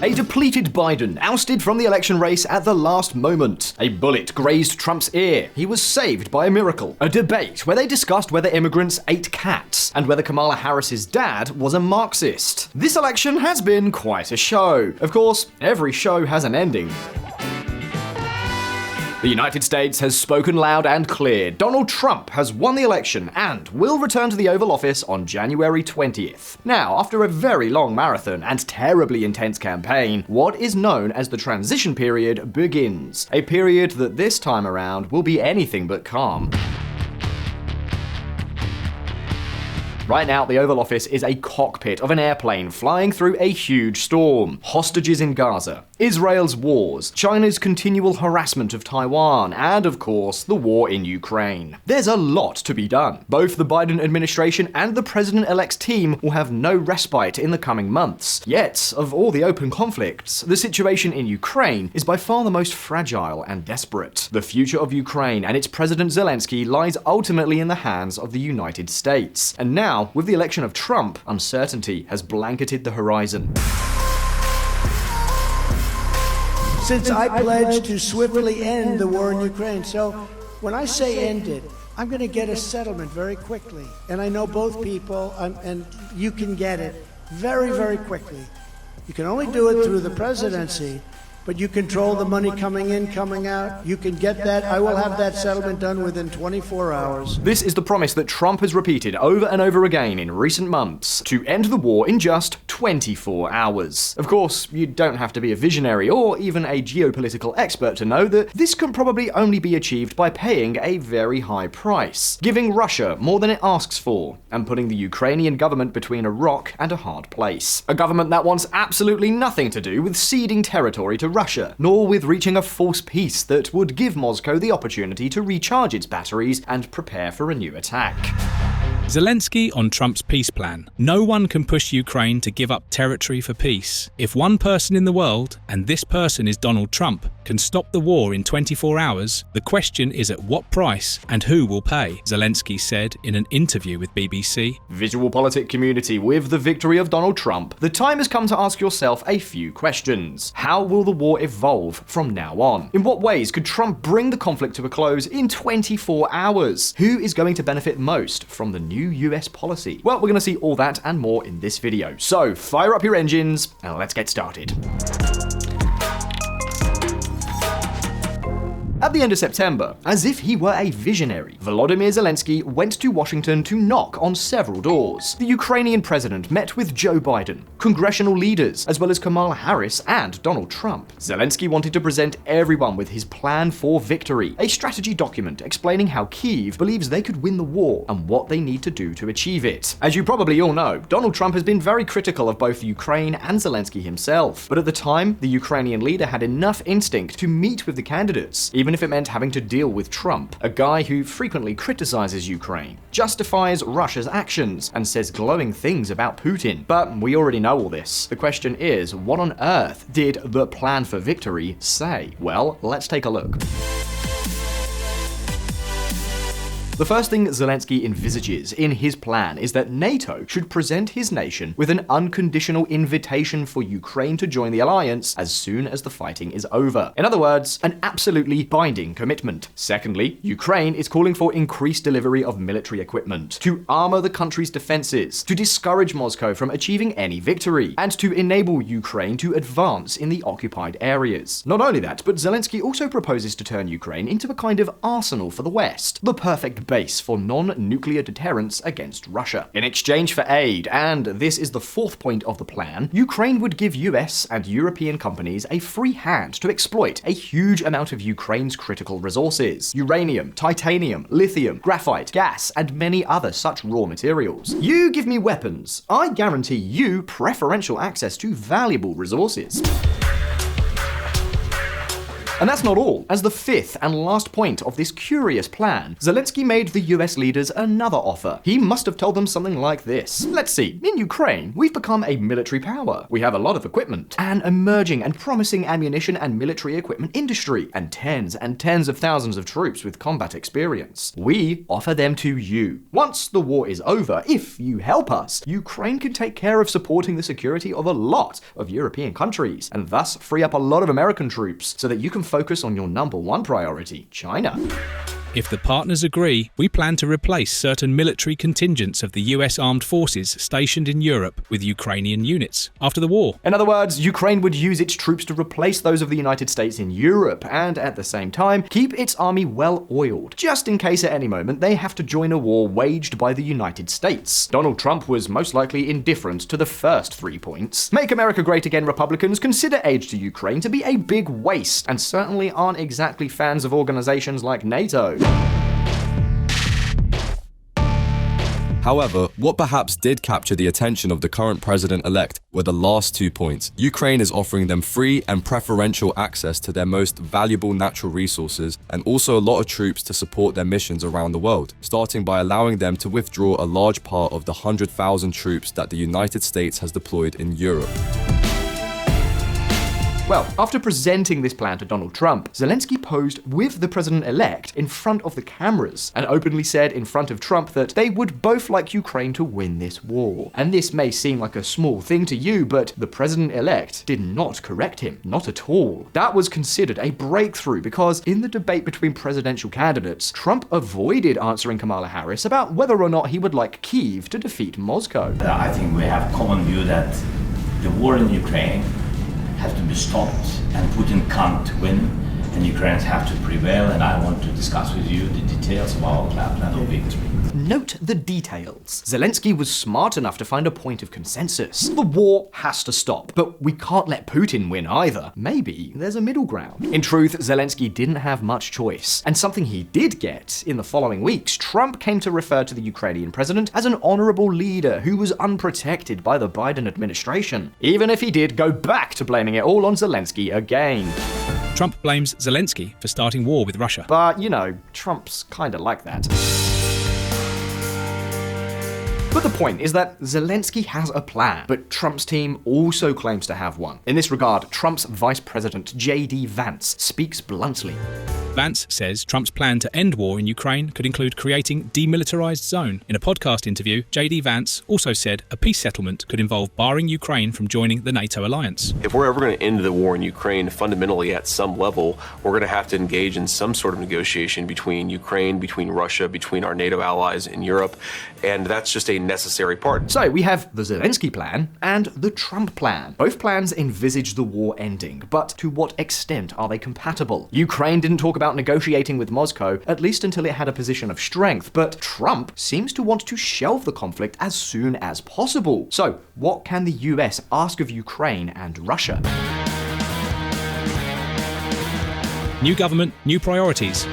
A depleted Biden ousted from the election race at the last moment. A bullet grazed Trump's ear. He was saved by a miracle. A debate where they discussed whether immigrants ate cats and whether Kamala Harris's dad was a Marxist. This election has been quite a show. Of course, every show has an ending. The United States has spoken loud and clear. Donald Trump has won the election and will return to the Oval Office on January 20th. Now, after a very long marathon and terribly intense campaign, what is known as the transition period begins. A period that this time around will be anything but calm. Right now, the Oval Office is a cockpit of an airplane flying through a huge storm. Hostages in Gaza, Israel's wars, China's continual harassment of Taiwan, and of course, the war in Ukraine. There's a lot to be done. Both the Biden administration and the president-elect's team will have no respite in the coming months. Yet, of all the open conflicts, the situation in Ukraine is by far the most fragile and desperate. The future of Ukraine and its President Zelenskyy lies ultimately in the hands of the United States. And now, with the election of Trump, uncertainty has blanketed the horizon. Since I pledged to swiftly end the war in Ukraine, so when I say end it, I'm going to get a settlement very quickly. And I know both people, and you can get it very, very quickly. You can only do it through the presidency, but you control the money coming in, coming out. You can get that. I will have that settlement done within 24 hours. This is the promise that Trump has repeated over and over again in recent months, to end the war in just 24 hours. Of course, you don't have to be a visionary or even a geopolitical expert to know that this can probably only be achieved by paying a very high price, giving Russia more than it asks for, and putting the Ukrainian government between a rock and a hard place. A government that wants absolutely nothing to do with ceding territory to Russia, nor with reaching a false peace that would give Moscow the opportunity to recharge its batteries and prepare for a new attack. Zelenskyy on Trump's peace plan. No one can push Ukraine to give up territory for peace. If one person in the world, and this person is Donald Trump, can stop the war in 24 hours, the question is at what price and who will pay, Zelenskyy said in an interview with BBC. VisualPolitik community, with the victory of Donald Trump, the time has come to ask yourself a few questions. How will the war evolve from now on? In what ways could Trump bring the conflict to a close in 24 hours? Who is going to benefit most from the new US policy? Well, we're going to see all that and more in this video. So fire up your engines and let's get started. At the end of September, as if he were a visionary, Volodymyr Zelenskyy went to Washington to knock on several doors. The Ukrainian president met with Joe Biden, congressional leaders, as well as Kamala Harris and Donald Trump. Zelenskyy wanted to present everyone with his plan for victory, a strategy document explaining how Kyiv believes they could win the war and what they need to do to achieve it. As you probably all know, Donald Trump has been very critical of both Ukraine and Zelenskyy himself, but at the time, the Ukrainian leader had enough instinct to meet with the candidates, even if it meant having to deal with Trump, a guy who frequently criticizes Ukraine, justifies Russia's actions, and says glowing things about Putin. But we already know all this. The question is, what on earth did the plan for victory say? Well, let's take a look. The first thing Zelenskyy envisages in his plan is that NATO should present his nation with an unconditional invitation for Ukraine to join the alliance as soon as the fighting is over. In other words, an absolutely binding commitment. Secondly, Ukraine is calling for increased delivery of military equipment to armor the country's defenses, to discourage Moscow from achieving any victory, and to enable Ukraine to advance in the occupied areas. Not only that, but Zelenskyy also proposes to turn Ukraine into a kind of arsenal for the West, the perfect base for non-nuclear deterrence against Russia. In exchange for aid, and this is the fourth point of the plan, Ukraine would give US and European companies a free hand to exploit a huge amount of Ukraine's critical resources: uranium, titanium, lithium, graphite, gas, and many other such raw materials. You give me weapons, I guarantee you preferential access to valuable resources. And that's not all. As the fifth and last point of this curious plan, Zelenskyy made the US leaders another offer. He must have told them something like this. Let's see, in Ukraine, we've become a military power. We have a lot of equipment, an emerging and promising ammunition and military equipment industry, and tens of thousands of troops with combat experience. We offer them to you. Once the war is over, if you help us, Ukraine can take care of supporting the security of a lot of European countries, and thus free up a lot of American troops so that you can focus on your number one priority, China. If the partners agree, we plan to replace certain military contingents of the US armed forces stationed in Europe with Ukrainian units after the war. In other words, Ukraine would use its troops to replace those of the United States in Europe and, at the same time, keep its army well oiled, just in case at any moment they have to join a war waged by the United States. Donald Trump was most likely indifferent to the first 3 points. Make America Great Again Republicans consider aid to Ukraine to be a big waste, and certainly aren't exactly fans of organizations like NATO. However, what perhaps did capture the attention of the current president-elect were the last 2 points. Ukraine is offering them free and preferential access to their most valuable natural resources and also a lot of troops to support their missions around the world, starting by allowing them to withdraw a large part of the 100,000 troops that the United States has deployed in Europe. Well, after presenting this plan to Donald Trump, Zelenskyy posed with the president-elect in front of the cameras and openly said in front of Trump that they would both like Ukraine to win this war. And this may seem like a small thing to you, but the president-elect did not correct him. Not at all. That was considered a breakthrough because in the debate between presidential candidates, Trump avoided answering Kamala Harris about whether or not he would like Kyiv to defeat Moscow. I think we have a common view that the war in Ukraine has to be stopped and Putin can't win and Ukrainians have to prevail, and I want to discuss with you the details of our plan of victory. Note the details. Zelenskyy was smart enough to find a point of consensus. The war has to stop, but we can't let Putin win either. Maybe there's a middle ground. In truth, Zelenskyy didn't have much choice. And something he did get, in the following weeks, Trump came to refer to the Ukrainian president as an honorable leader who was unprotected by the Biden administration, even if he did go back to blaming it all on Zelenskyy again. Trump blames Zelenskyy for starting war with Russia. But, you know, Trump's kinda like that. But the point is that Zelenskyy has a plan, but Trump's team also claims to have one. In this regard, Trump's vice president, J.D. Vance, speaks bluntly. Vance says Trump's plan to end war in Ukraine could include creating demilitarized zone. In a podcast interview, J.D. Vance also said a peace settlement could involve barring Ukraine from joining the NATO alliance. If we're ever going to end the war in Ukraine, fundamentally at some level, we're going to have to engage in some sort of negotiation between Ukraine, between Russia, between our NATO allies in Europe, and that's just a necessary part. So we have the Zelenskyy plan and the Trump plan. Both plans envisage the war ending, but to what extent are they compatible? Ukraine didn't talk about negotiating with Moscow, at least until it had a position of strength, but Trump seems to want to shelve the conflict as soon as possible. So what can the US ask of Ukraine and Russia? New government, new priorities.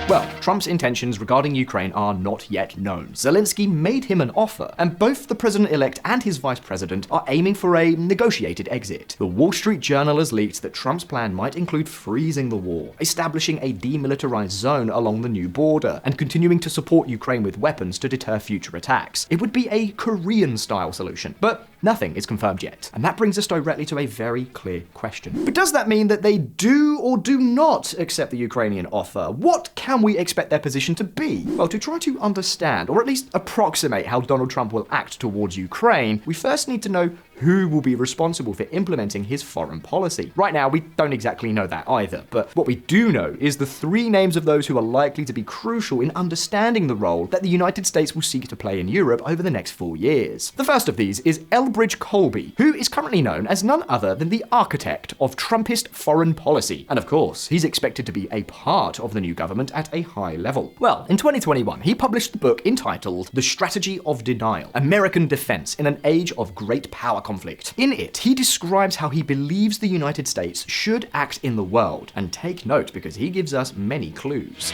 Well, Trump's intentions regarding Ukraine are not yet known. Zelenskyy made him an offer, and both the president-elect and his vice president are aiming for a negotiated exit. The Wall Street Journal has leaked that Trump's plan might include freezing the war, establishing a demilitarized zone along the new border, and continuing to support Ukraine with weapons to deter future attacks. It would be a Korean-style solution, but nothing is confirmed yet. And that brings us directly to a very clear question. But does that mean that they do or do not accept the Ukrainian offer? What can we expect their position to be? Well, to try to understand, or at least approximate how Donald Trump will act towards Ukraine, we first need to know who will be responsible for implementing his foreign policy. Right now, we don't exactly know that either, but what we do know is the three names of those who are likely to be crucial in understanding the role that the United States will seek to play in Europe over the next 4 years. The first of these is Elbridge Colby, who is currently known as none other than the architect of Trumpist foreign policy. And of course, he's expected to be a part of the new government at a high level. Well, in 2021, he published the book entitled The Strategy of Denial: American Defense in an Age of Great Power conflict. In it, he describes how he believes the United States should act in the world, and take note because he gives us many clues.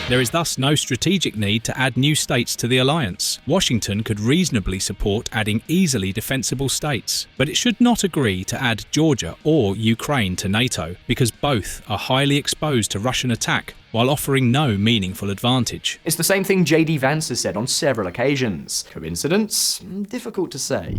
There is thus no strategic need to add new states to the alliance. Washington could reasonably support adding easily defensible states, but it should not agree to add Georgia or Ukraine to NATO, because both are highly exposed to Russian attack while offering no meaningful advantage. It's the same thing J.D. Vance has said on several occasions. Coincidence? Difficult to say.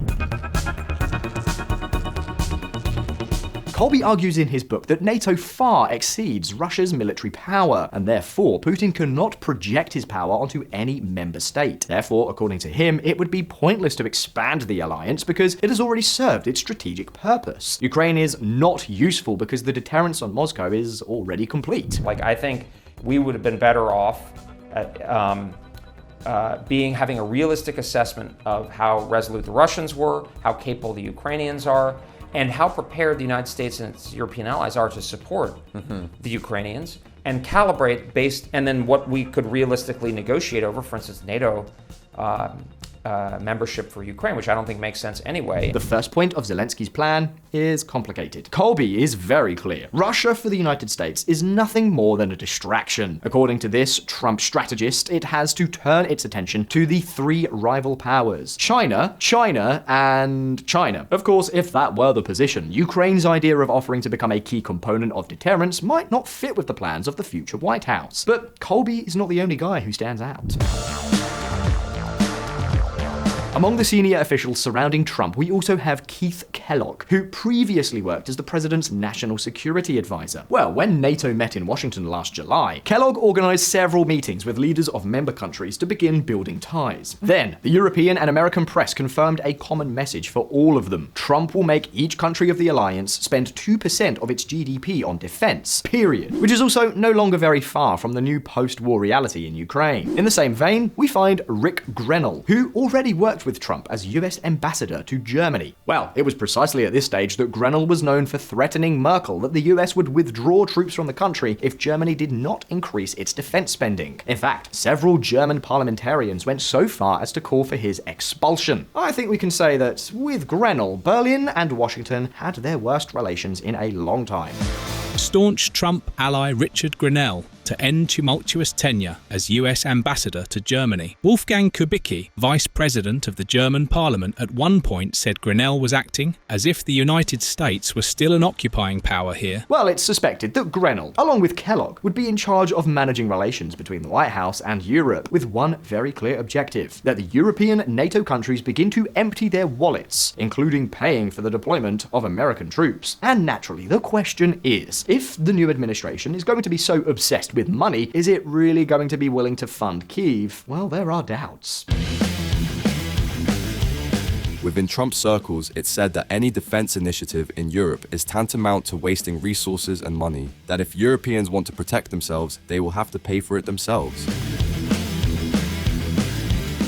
Colby argues in his book that NATO far exceeds Russia's military power, and therefore Putin cannot project his power onto any member state. Therefore, according to him, it would be pointless to expand the alliance because it has already served its strategic purpose. Ukraine is not useful because the deterrence on Moscow is already complete. I think we would have been better off at having a realistic assessment of how resolute the Russians were, how capable the Ukrainians are, and how prepared the United States and its European allies are to support the Ukrainians, and calibrate based, and then what we could realistically negotiate over, for instance, NATO membership for Ukraine, which I don't think makes sense anyway. The first point of Zelensky's plan is complicated. Colby is very clear. Russia for the United States is nothing more than a distraction. According to this Trump strategist, it has to turn its attention to the three rival powers: China, China, and China. Of course, if that were the position, Ukraine's idea of offering to become a key component of deterrence might not fit with the plans of the future White House. But Colby is not the only guy who stands out. Among the senior officials surrounding Trump, we also have Keith Kellogg, who previously worked as the president's national security advisor. Well, when NATO met in Washington last July, Kellogg organized several meetings with leaders of member countries to begin building ties. Then, the European and American press confirmed a common message for all of them. Trump will make each country of the alliance spend 2% of its GDP on defense, period. Which is also no longer very far from the new post-war reality in Ukraine. In the same vein, we find Rick Grenell, who already worked with Trump as US ambassador to Germany. Well, it was precisely at this stage that Grenell was known for threatening Merkel that the US would withdraw troops from the country if Germany did not increase its defense spending. In fact, several German parliamentarians went so far as to call for his expulsion. I think we can say that with Grenell, Berlin and Washington had their worst relations in a long time. Staunch Trump ally Richard Grenell to end tumultuous tenure as US ambassador to Germany. Wolfgang Kubicki, vice president of the German parliament, at one point said Grenell was acting as if the United States were still an occupying power here. Well, it's suspected that Grenell, along with Kellogg, would be in charge of managing relations between the White House and Europe, with one very clear objective: that the European NATO countries begin to empty their wallets, including paying for the deployment of American troops. And naturally, the question is, if the new administration is going to be so obsessed with money, is it really going to be willing to fund Kyiv? Well, there are doubts. Within Trump circles, it's said that any defense initiative in Europe is tantamount to wasting resources and money, that if Europeans want to protect themselves, they will have to pay for it themselves.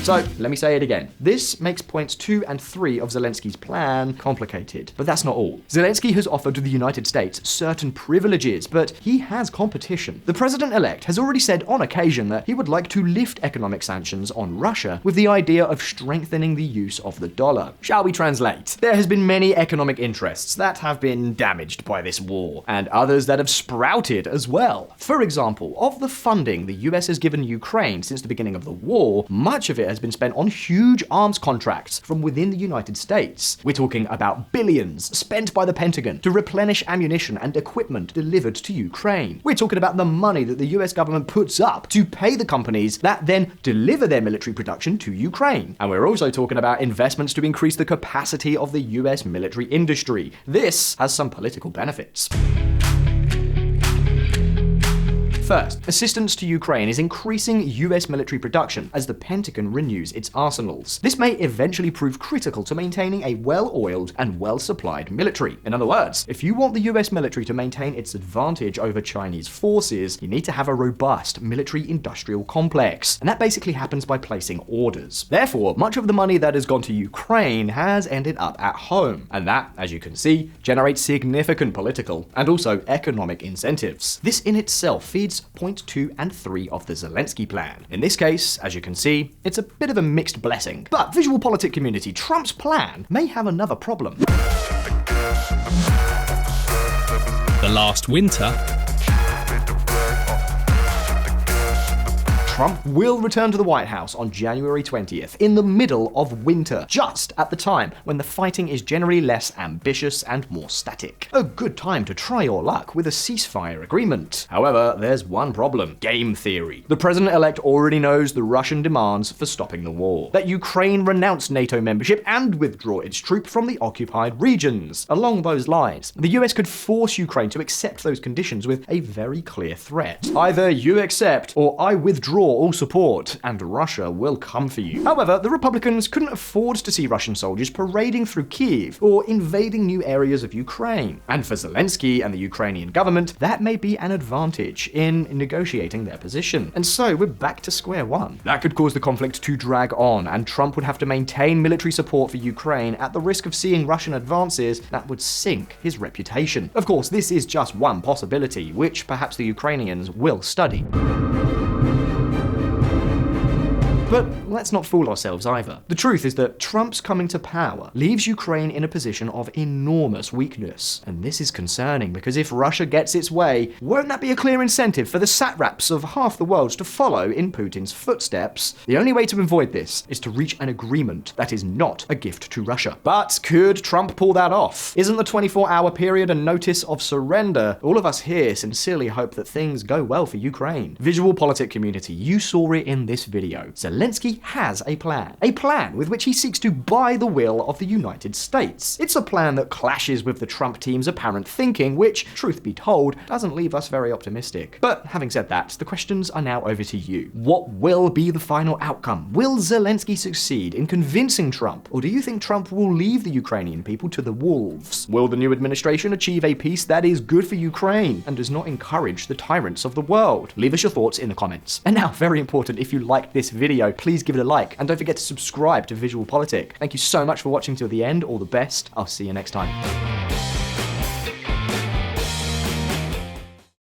So, let me say it again. This makes points 2 and 3 of Zelensky's plan complicated. But that's not all. Zelensky has offered the United States certain privileges, but he has competition. The president-elect has already said on occasion that he would like to lift economic sanctions on Russia with the idea of strengthening the use of the dollar. Shall we translate? There has been many economic interests that have been damaged by this war, and others that have sprouted as well. For example, of the funding the US has given Ukraine since the beginning of the war, much of it has been spent on huge arms contracts from within the United States. We're talking about billions spent by the Pentagon to replenish ammunition and equipment delivered to Ukraine. We're talking about the money that the US government puts up to pay the companies that then deliver their military production to Ukraine. And we're also talking about investments to increase the capacity of the US military industry. This has some political benefits. First, assistance to Ukraine is increasing US military production as the Pentagon renews its arsenals. This may eventually prove critical to maintaining a well-oiled and well-supplied military. In other words, if you want the US military to maintain its advantage over Chinese forces, you need to have a robust military-industrial complex. And that basically happens by placing orders. Therefore, much of the money that has gone to Ukraine has ended up at home. And that, as you can see, generates significant political and also economic incentives. This in itself feeds points 2 and 3 of the Zelenskyy plan. In this case, as you can see, it's a bit of a mixed blessing. But VisualPolitik community, Trump's plan may have another problem. The last winter, Trump will return to the White House on January 20th, in the middle of winter, just at the time when the fighting is generally less ambitious and more static. A good time to try your luck with a ceasefire agreement. However, there's one problem: game theory. The president-elect already knows the Russian demands for stopping the war. That Ukraine renounce NATO membership and withdraw its troops from the occupied regions. Along those lines, the US could force Ukraine to accept those conditions with a very clear threat. Either you accept, or I withdraw all support, and Russia will come for you. However, the Republicans couldn't afford to see Russian soldiers parading through Kyiv or invading new areas of Ukraine. And for Zelenskyy and the Ukrainian government, that may be an advantage in negotiating their position. And so we're back to square one. That could cause the conflict to drag on, and Trump would have to maintain military support for Ukraine at the risk of seeing Russian advances that would sink his reputation. Of course, this is just one possibility, which perhaps the Ukrainians will study. But let's not fool ourselves either. The truth is that Trump's coming to power leaves Ukraine in a position of enormous weakness. And this is concerning because if Russia gets its way, won't that be a clear incentive for the satraps of half the world to follow in Putin's footsteps? The only way to avoid this is to reach an agreement that is not a gift to Russia. But could Trump pull that off? Isn't the 24-hour period a notice of surrender? All of us here sincerely hope that things go well for Ukraine. VisualPolitik community, you saw it in this video. Zelenskyy has a plan with which he seeks to buy the will of the United States. It's a plan that clashes with the Trump team's apparent thinking, which, truth be told, doesn't leave us very optimistic. But having said that, the questions are now over to you. What will be the final outcome? Will Zelenskyy succeed in convincing Trump, or do you think Trump will leave the Ukrainian people to the wolves? Will the new administration achieve a peace that is good for Ukraine and does not encourage the tyrants of the world? Leave us your thoughts in the comments. And now, very important, if you liked this video, please give it a like, and don't forget to subscribe to VisualPolitik. Thank you so much for watching till the end. All the best. I'll see you next time.